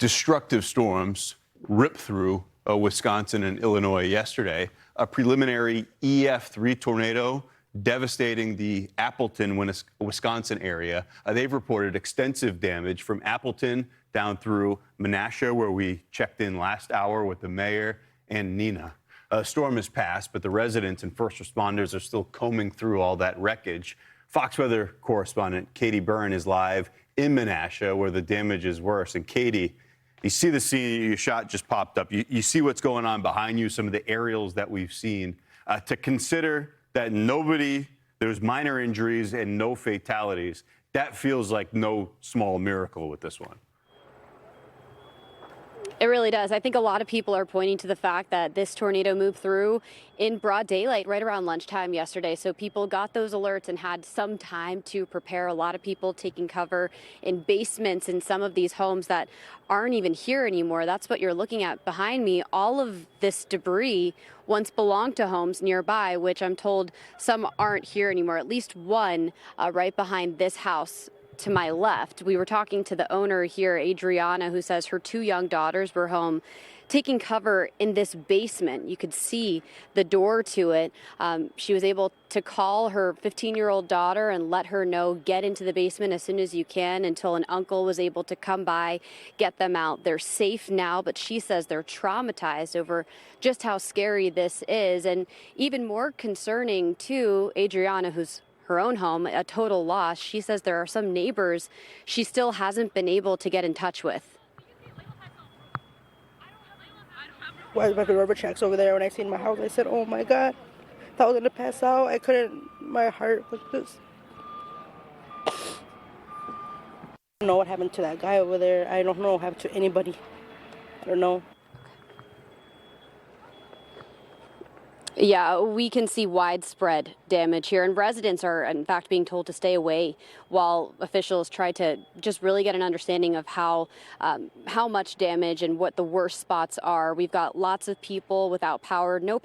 destructive storms ripped through Wisconsin and Illinois yesterday. A preliminary EF3 tornado devastating the Appleton, Wisconsin area. They've reported extensive damage from Appleton down through Menasha, where we checked in last hour with the mayor and Nina. The storm has passed, but the residents and first responders are still combing through all that wreckage. Fox Weather correspondent Katie Byrne is live in Menasha, where the damage is worse. And Katie, you see the scene, your shot just popped up. You see what's going on behind you, some of the aerials that we've seen. To consider that there's minor injuries and no fatalities, that feels like no small miracle with this one. It really does. I think a lot of people are pointing to the fact that this tornado moved through in broad daylight right around lunchtime yesterday. So people got those alerts and had some time to prepare. A lot of people taking cover in basements in some of these homes that aren't even here anymore. That's what you're looking at behind me. All of this debris once belonged to homes nearby, which I'm told some aren't here anymore, at least one right behind this house to my left. We were talking to the owner here, Adriana, who says her two young daughters were home taking cover in this basement. You could see the door to it. She was able to call her 15-year-old daughter and let her know, get into the basement as soon as you can, until an uncle was able to come by, get them out. They're safe now, but she says they're traumatized over just how scary this is. And even more concerning to Adriana, who's her own home, a total loss. She says there are some neighbors she still hasn't been able to get in touch with. I was making rubber tracks over there when I seen my house. I said, oh my God, I thought I was going to pass out. I couldn't, my heart was just. I don't know what happened to that guy over there. I don't know what happened to anybody. I don't know. Yeah, we can see widespread damage here, and residents are, in fact, being told to stay away while officials try to just really get an understanding of how much damage and what the worst spots are. We've got lots of people without power, no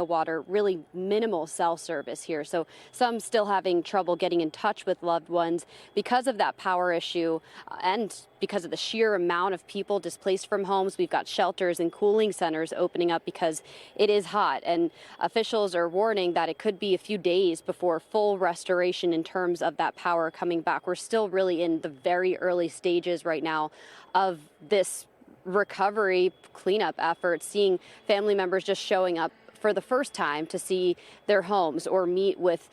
water, really minimal cell service here. So some still having trouble getting in touch with loved ones because of that power issue and because of the sheer amount of people displaced from homes. We've got shelters and cooling centers opening up because it is hot, and officials are warning that it could be a few days before full restoration in terms of that power coming back. We're still really in the very early stages right now of this recovery cleanup effort, seeing family members just showing up for the first time to see their homes or meet with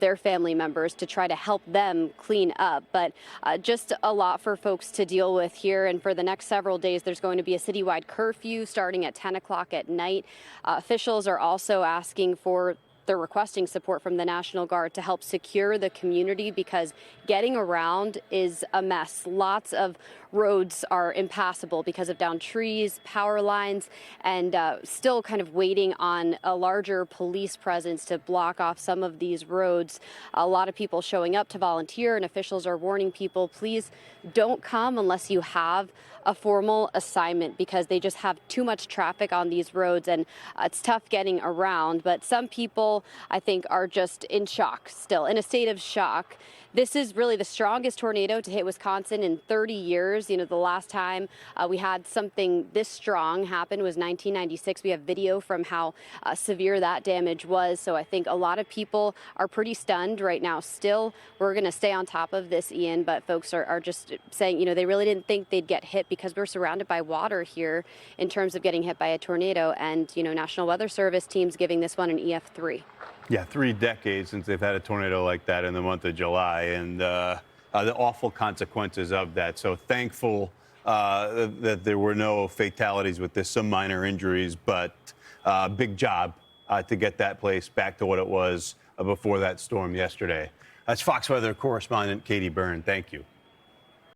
their family members to try to help them clean up. But just a lot for folks to deal with here. And for the next several days, there's going to be a citywide curfew starting at 10 o'clock at night. Officials are also asking for, they're requesting support from the National Guard to help secure the community because getting around is a mess. Lots of roads are impassable because of downed trees, power lines, and still kind of waiting on a larger police presence to block off some of these roads. A lot of people showing up to volunteer, and officials are warning people, please don't come unless you have a formal assignment because they just have too much traffic on these roads, and it's tough getting around. But some people, I think, are just in shock still, in a state of shock. This is really the strongest tornado to hit Wisconsin in 30 years. You know, the last time we had something this strong happen was 1996. We have video from how severe that damage was. So I think a lot of people are pretty stunned right now. Still, we're going to stay on top of this, Ian, but folks are just saying, you know, they really didn't think they'd get hit because we're surrounded by water here in terms of getting hit by a tornado. And, you know, National Weather Service teams giving this one an EF3. Yeah, 3 decades since they've had a tornado like that in the month of July, and the awful consequences of that. So thankful that there were no fatalities with this, some minor injuries, but big job to get that place back to what it was before that storm yesterday. That's Fox Weather correspondent Katie Byrne. Thank you.